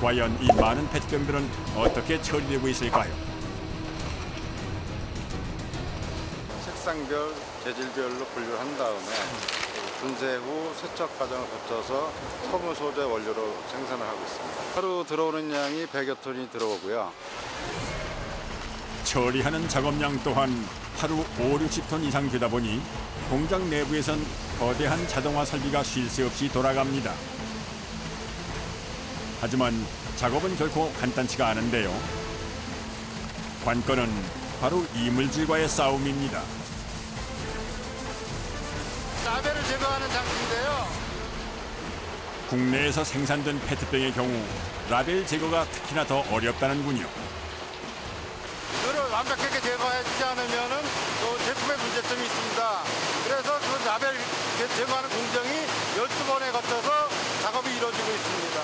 과연 이 많은 페트병들은 어떻게 처리되고 있을까요? 색상별, 재질별로 분류를 한 다음에 분쇄 후 세척 과정을 거쳐서 섬유 소재 원료로 생산을 하고 있습니다. 하루 들어오는 양이 100여 톤이 들어오고요. 처리하는 작업량 또한 하루 5, 60톤 이상 되다 보니 공장 내부에선 거대한 자동화 설비가 쉴 새 없이 돌아갑니다. 하지만 작업은 결코 간단치가 않은데요. 관건은 바로 이물질과의 싸움입니다. 라벨을 제거하는 장치인데요. 국내에서 생산된 페트병의 경우 라벨 제거가 특히나 더 어렵다는군요. 이거를 완벽하게 제거해주지 않으면 또 제품에 문제점이 있습니다. 그래서 그 라벨 제거하는 공정이 12번에 거쳐서 작업이 이루어지고 있습니다.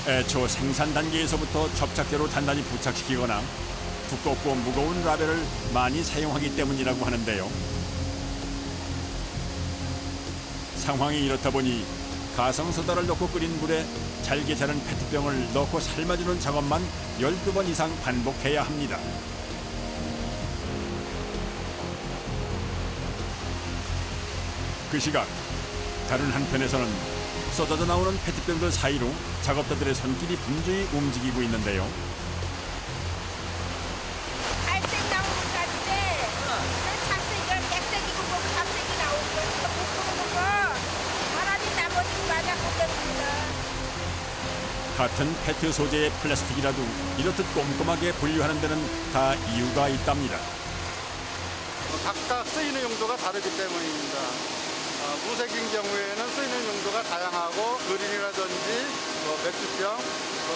애초 생산 단계에서부터 접착제로 단단히 부착시키거나 두껍고 무거운 라벨을 많이 사용하기 때문이라고 하는데요. 상황이 이렇다 보니 가성소다를 넣고 끓인 물에 잘게 자른 페트병을 넣고 삶아주는 작업만 12번 이상 반복해야 합니다. 그 시각 다른 한편에서는 쏟아져 나오는 페트병들 사이로 작업자들의 손길이 분주히 움직이고 있는데요. 갈색 나오는 거 같은데 착색이 백색이고 뭐고 잡색이 나오는 거 이거 못 보는 거 사람이 나머지 맞았기 때문입니다. 같은 페트 소재의 플라스틱이라도 이렇듯 꼼꼼하게 분류하는 데는 다 이유가 있답니다. 각각 쓰이는 용도가 다르기 때문입니다. 무색인 경우에는 쓰이는 용도가 다양하고 그린이라든지 맥주병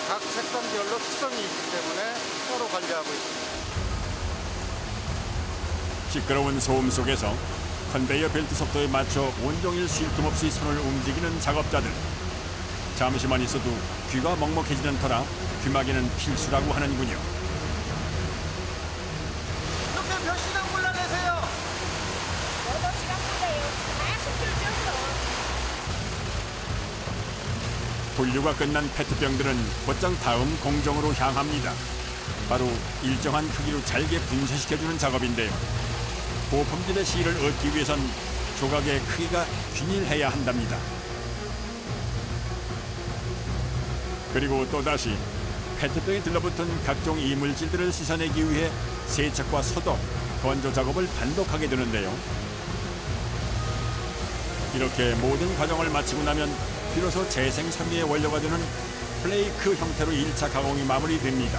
각 색상별로 특성이 있기 때문에 서로 관리하고 있습니다. 시끄러운 소음 속에서 컨베이어 벨트 속도에 맞춰 온종일 쉴 틈 없이 손을 움직이는 작업자들. 잠시만 있어도 귀가 먹먹해지는 터라 귀마개는 필수라고 하는군요. 이렇게 몇 시간 골라내세요? 8시간 걸려요. 계속 들죠. 분류가 끝난 페트병들은 곧장 다음 공정으로 향합니다. 바로 일정한 크기로 잘게 분쇄시켜주는 작업인데요. 고품질의 실을 얻기 위해선 조각의 크기가 균일해야 한답니다. 그리고 또다시 페트병에 들러붙은 각종 이물질들을 씻어내기 위해 세척과 소독, 건조 작업을 반복하게 되는데요. 이렇게 모든 과정을 마치고 나면 비로소 재생 섬유의 원료가 되는 플레이크 형태로 1차 가공이 마무리됩니다.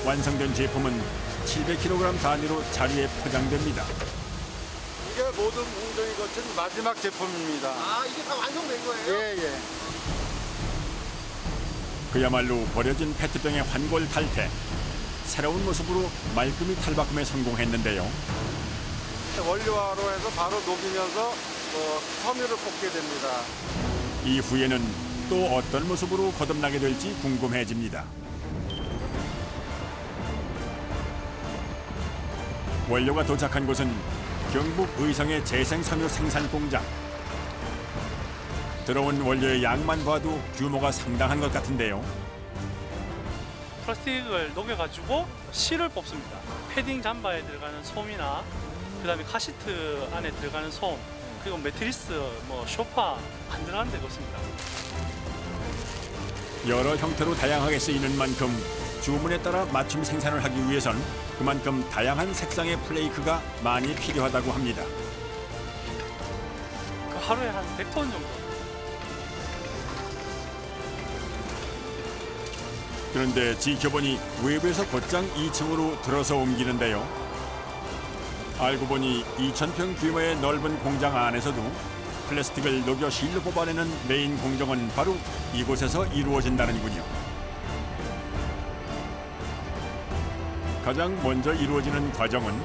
완성된 제품은 700kg 단위로 자리에 포장됩니다. 이게 모든 공정이 거친 마지막 제품입니다. 아, 이게 다 완성된 거예요? 예. 그야말로 버려진 페트병의 환골 탈태. 새로운 모습으로 말끔히 탈바꿈에 성공했는데요. 원료화로 해서 바로 녹이면서 섬유를 뽑게 됩니다. 이후에는 또 어떤 모습으로 거듭나게 될지 궁금해집니다. 원료가 도착한 곳은 경북 의성의 재생섬유 생산 공장. 들어온 원료의 양만 봐도 규모가 상당한 것 같은데요. 플라스틱을 녹여가지고 실을 뽑습니다. 패딩 잠바에 들어가는 솜이나 그다음에 카시트 안에 들어가는 솜, 그리고 매트리스, 소파 안 들어가는 데가 없습니다. 여러 형태로 다양하게 쓰이는 만큼 주문에 따라 맞춤 생산을 하기 위해선 그만큼 다양한 색상의 플레이크가 많이 필요하다고 합니다. 하루에 한 100톤 정도. 그런데 지켜보니 외부에서 곧장 2층으로 들어서 옮기는데요. 알고 보니 2,000평 규모의 넓은 공장 안에서도 플라스틱을 녹여 실로 뽑아내는 메인 공정은 바로 이곳에서 이루어진다는군요. 가장 먼저 이루어지는 과정은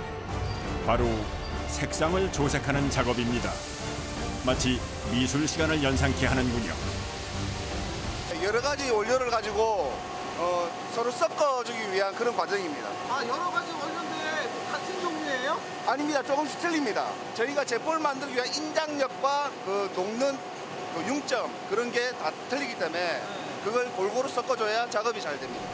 바로 색상을 조색하는 작업입니다. 마치 미술 시간을 연상케 하는군요. 여러 가지 원료를 가지고 서로 섞어주기 위한 그런 과정입니다. 아, 여러 가지 원료인데 같은 종류예요? 아닙니다. 조금씩 틀립니다. 저희가 제품을 만들기 위한 인장력과 녹는 또 융점 그런 게 다 틀리기 때문에 그걸 골고루 섞어줘야 작업이 잘 됩니다.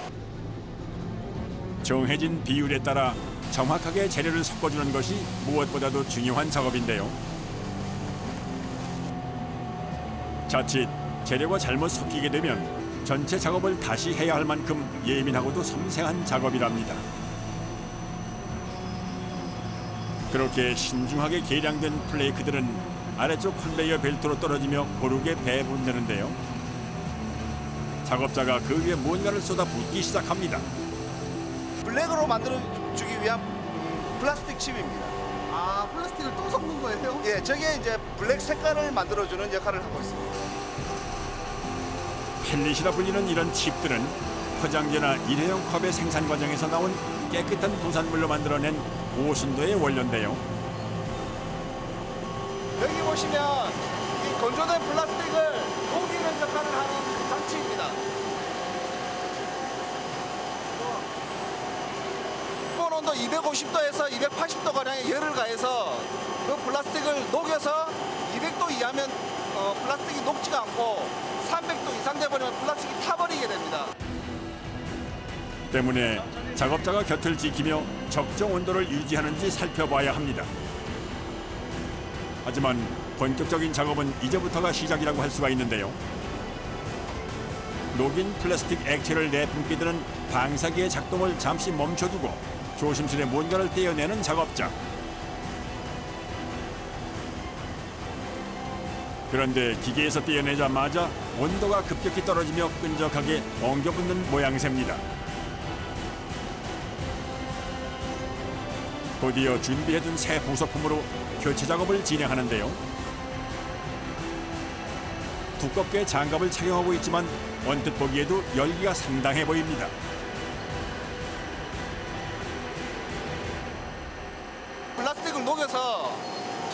정해진 비율에 따라 정확하게 재료를 섞어주는 것이 무엇보다도 중요한 작업인데요. 자칫 재료가 잘못 섞이게 되면 전체 작업을 다시 해야 할 만큼 예민하고도 섬세한 작업이랍니다. 그렇게 신중하게 계량된 플레이크들은 아래쪽 컨베이어 벨트로 떨어지며 고르게 배분되는데요. 작업자가 그 위에 뭔가를 쏟아붓기 시작합니다. 블랙으로 만들어주기 위한 플라스틱 칩입니다. 아, 플라스틱을 또 섞는 거예요? 예, 저게 이제 블랙 색깔을 만들어주는 역할을 하고 있습니다. 펠릿이라 불리는 이런 칩들은 포장재나 일회용 컵의 생산 과정에서 나온 깨끗한 부산물로 만들어낸 고순도의 원료인데요. 여기 보시면 이 건조된 플라스틱을 녹이는 역할을 하는 장치입니다. 기본 온도 250도에서 280도 가량의 열을 가해서 그 플라스틱을 녹여서 200도 이하면 플라스틱이 녹지가 않고 300도 이상 돼버리면 플라스틱이 타버리게 됩니다. 때문에 작업자가 곁을 지키며 적정 온도를 유지하는지 살펴봐야 합니다. 하지만 본격적인 작업은 이제부터가 시작이라고 할 수가 있는데요. 녹인 플라스틱 액체를 내뿜게 되는 방사기의 작동을 잠시 멈춰두고 조심스레 뭔가를 떼어내는 작업자. 그런데 기계에서 떼어내자마자 온도가 급격히 떨어지며 끈적하게 엉겨붙는 모양새입니다. 곧이어 준비해둔 새 부속품으로 교체 작업을 진행하는데요. 두껍게 장갑을 착용하고 있지만 언뜻 보기에도 열기가 상당해 보입니다. 플라스틱을 녹여서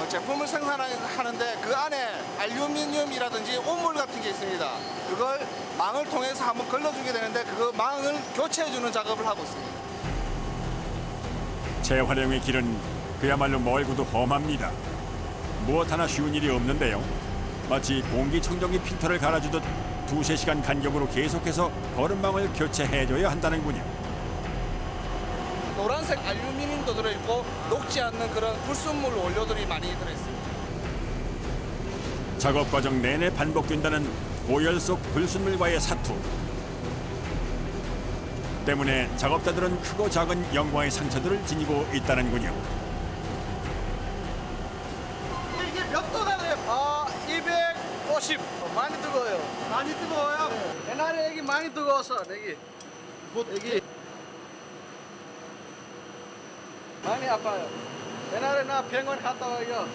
제품을 생산하는데 그 안에 알루미늄이라든지 온물 같은 게 있습니다. 그걸 망을 통해서 한번 걸러주게 되는데 그 망을 교체해주는 작업을 하고 있습니다. 재활용의 길은 그야말로 멀고도 험합니다. 무엇 하나 쉬운 일이 없는데요. 마치 공기청정기 필터를 갈아주듯 2~3시간 간격으로 계속해서 거름망을 교체해줘야 한다는군요. 노란색 알루미늄도 들어있고 녹지 않는 그런 불순물 원료들이 많이 들어있습니다. 작업 과정 내내 반복된다는 고열 속 불순물과의 사투. 때문에 작업자들은 크고 작은 영광의 상처들을 지니고 있다는군요. 이게 몇 도나 돼요? 250. 많이 뜨거워요. 많이 뜨거워요? 네. 옛날에 여기 많이 뜨거웠어, 여기. 여기. 많이 아파요. 옛날에 나 병원 갔다 와요.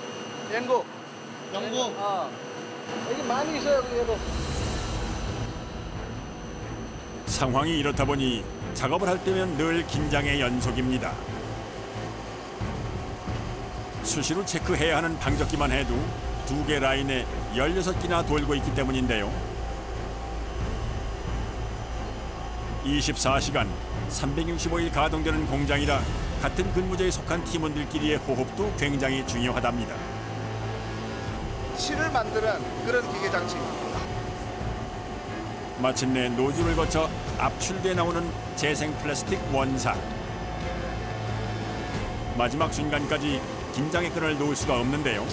영국. 영국? 여기 많이 있어요, 그래도. 상황이 이렇다 보니 작업을 할 때면 늘 긴장의 연속입니다. 수시로 체크해야 하는 방적기만 해도 2개 라인에 16기나 돌고 있기 때문인데요. 24시간 365일 가동되는 공장이라 같은 근무자에 속한 팀원들끼리의 호흡도 굉장히 중요하답니다. 실을 만드는 그런 기계 장치입니다. 마침내 노즐을 거쳐 압출돼 나오는 재생 플라스틱 원사. 마지막 순간까지 긴장의 끈을 놓을 수가 없는데요.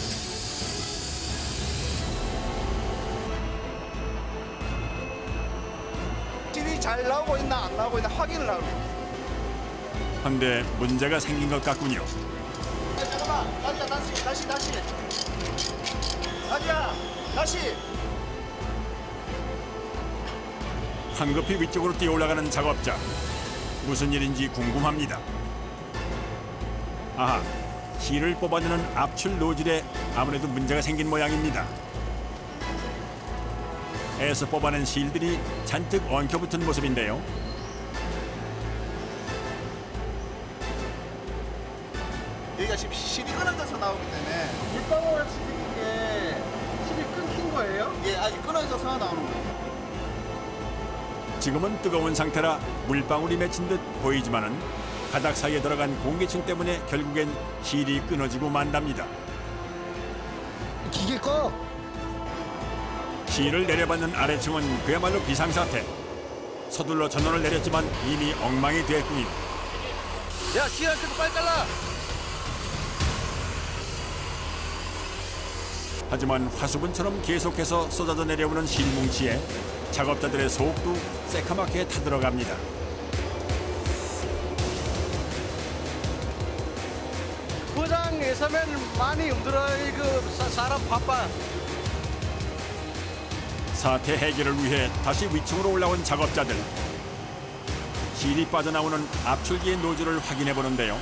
실이 잘 나오고 있나 안 나오고 있나 확인을 하고 있습니다. 한데 문제가 생긴 것 같군요. 잠깐만, 나지야 다시. 나지야 다시. 황급히 위쪽으로 뛰어 올라가는 작업자. 무슨 일인지 궁금합니다. 아하, 실을 뽑아내는 압출 노즐에 아무래도 문제가 생긴 모양입니다. 애써 뽑아낸 실들이 잔뜩 엉켜붙은 모습인데요. 여기가 지금 실이 끊어져서 나오기 때문에 물방울 치는 게 실이 끊긴 거예요? 예, 아직 끊어져서 나오는 거예요. 지금은 뜨거운 상태라 물방울이 맺힌 듯 보이지만은 바닥 사이에 들어간 공기층 때문에 결국엔 실이 끊어지고 만답니다. 기계 꺼. 실을 내려받는 아래층은 그야말로 비상사태. 서둘러 전원을 내렸지만 이미 엉망이 됐군요. 야, 씨한테도 빨리 잘라. 하지만 화수분처럼 계속해서 쏟아져 내려오는 실뭉치에 작업자들의 속도 새카맣게 타들어갑니다. 포장에서면 많이 힘들어요. 이거 사람 바빠. 사태 해결을 위해 다시 위층으로 올라온 작업자들. 실이 빠져나오는 압출기의 노즐을 확인해 보는데요.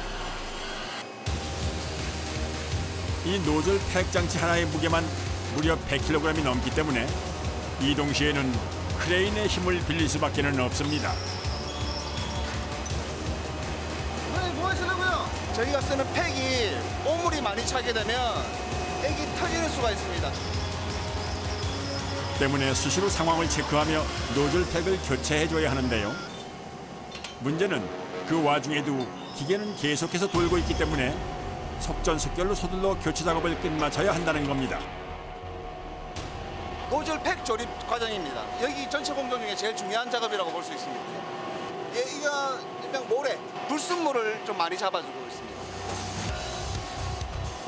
이 노즐 팩 장치 하나의 무게만 무려 100kg이 넘기 때문에 이동 시에는 크레인의 힘을 빌릴 수밖에 없습니다. 뭐 하시려고요? 저희가 쓰는 팩이 오물이 많이 차게 되면 액이 터지는 수가 있습니다. 때문에 수시로 상황을 체크하며 노즐 팩을 교체해줘야 하는데요. 문제는 그 와중에도 기계는 계속해서 돌고 있기 때문에 속전속결로 서둘러 교체 작업을 끝마쳐야 한다는 겁니다. 노즐 팩 조립 과정입니다. 여기 전체 공정 중에 제일 중요한 작업이라고 볼 수 있습니다. 예, 이거 일명 모래, 불순물을 좀 많이 잡아주고 있습니다.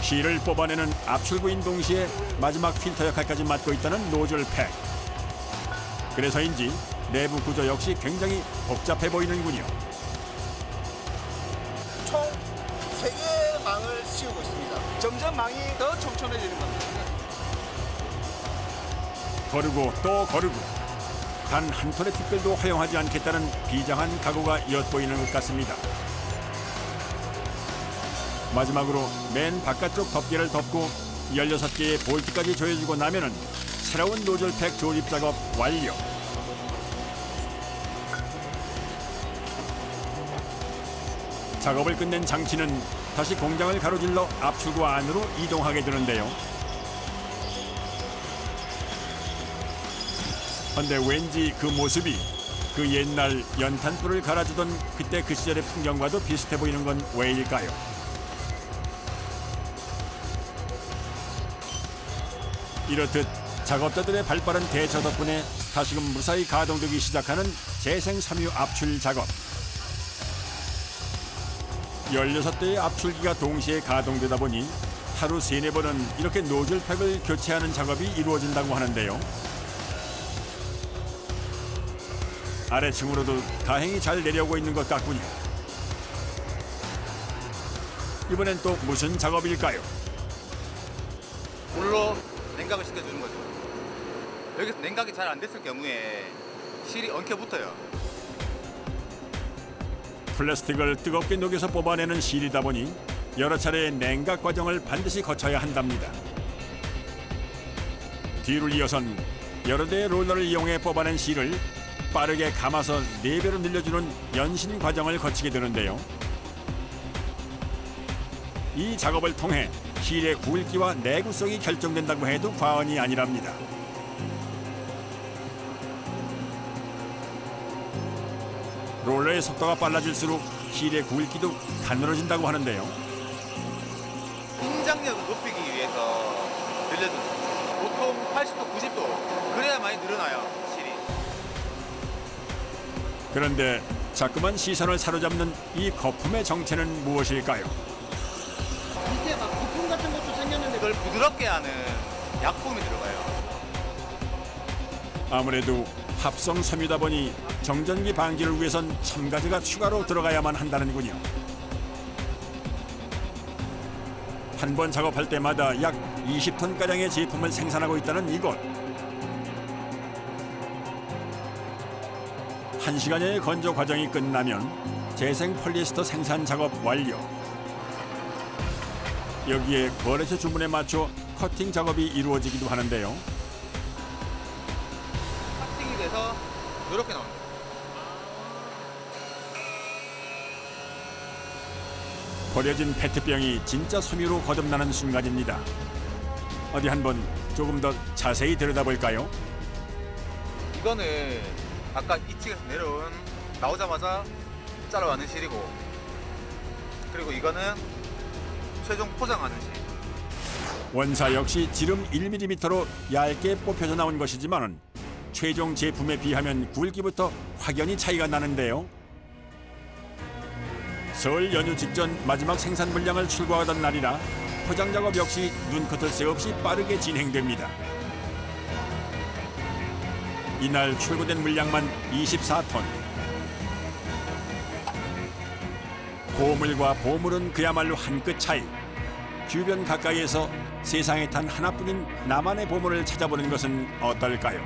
실을 뽑아내는 압출구인 동시에 마지막 필터 역할까지 맡고 있다는 노즐 팩. 그래서인지 내부 구조 역시 굉장히 복잡해 보이는군요. 총 3개의 망을 씌우고 있습니다. 점점 망이 더 촘촘해지는 겁니다. 거르고 또 거르고 단 한 톨의 티끌도 허용하지 않겠다는 비장한 각오가 엿보이는 것 같습니다. 마지막으로 맨 바깥쪽 덮개를 덮고 16개의 볼트까지 조여주고 나면은 새로운 노즐팩 조립 작업 완료. 작업을 끝낸 장치는 다시 공장을 가로질러 압출구 안으로 이동하게 되는데요. 그런데 왠지 그 모습이 그 옛날 연탄불을 갈아주던 그때 그 시절의 풍경과도 비슷해 보이는 건 왜일까요? 이렇듯 작업자들의 발빠른 대처 덕분에 다시금 무사히 가동되기 시작하는 재생 섬유 압출 작업. 16대의 압출기가 동시에 가동되다 보니 하루 3-4번은 이렇게 노즐팩을 교체하는 작업이 이루어진다고 하는데요. 아래층으로도 다행히 잘 내려오고 있는 것 같군요. 이번엔 또 무슨 작업일까요? 물로 냉각을 시켜주는 거죠. 여기서 냉각이 잘 안 됐을 경우에 실이 엉켜 붙어요. 플라스틱을 뜨겁게 녹여서 뽑아내는 실이다 보니 여러 차례의 냉각 과정을 반드시 거쳐야 한답니다. 뒤를 이어선 여러 대의 롤러를 이용해 뽑아낸 실을 빠르게 감아서 4배로 늘려주는 연신 과정을 거치게 되는데요. 이 작업을 통해 실의 굵기와 내구성이 결정된다고 해도 과언이 아니랍니다. 롤러의 속도가 빨라질수록 실의 굵기도 가늘어진다고 하는데요. 공장력을 높이기 위해서 늘려주는 거죠. 보통 80도, 90도 그래야 많이 늘어나요, 실이. 그런데 자꾸만 시선을 사로잡는 이 거품의 정체는 무엇일까요? 밑에 막 부품 같은 것도 생겼는데 그걸 부드럽게 하는 약품이 들어가요. 아무래도 합성 섬유다 보니 정전기 방지를 위해선 첨가제가 추가로 들어가야만 한다는군요. 한 번 작업할 때마다 약 20톤가량의 제품을 생산하고 있다는 이곳. 1시간여의 건조 과정이 끝나면 재생 폴리에스터 생산 작업 완료. 여기에 거래처 주문에 맞춰 커팅 작업이 이루어지기도 하는데요. 커팅이 돼서 이렇게 나옵니다. 버려진 페트병이 진짜 섬유로 거듭나는 순간입니다. 어디 한번 조금 더 자세히 들여다볼까요? 이거는 아까 2층에서 내려온 나오자마자 잘라왔는 실이고, 그리고 이거는 최종 포장하는 실. 원사 역시 지름 1mm로 얇게 뽑혀서 나온 것이지만 최종 제품에 비하면 굵기부터 확연히 차이가 나는데요. 설 연휴 직전 마지막 생산 물량을 출고하던 날이라 포장 작업 역시 눈커틀 새 없이 빠르게 진행됩니다. 이날 출고된 물량만 24톤. 고물과 보물은 그야말로 한 끗 차이. 주변 가까이에서 세상에 단 하나뿐인 나만의 보물을 찾아보는 것은 어떨까요?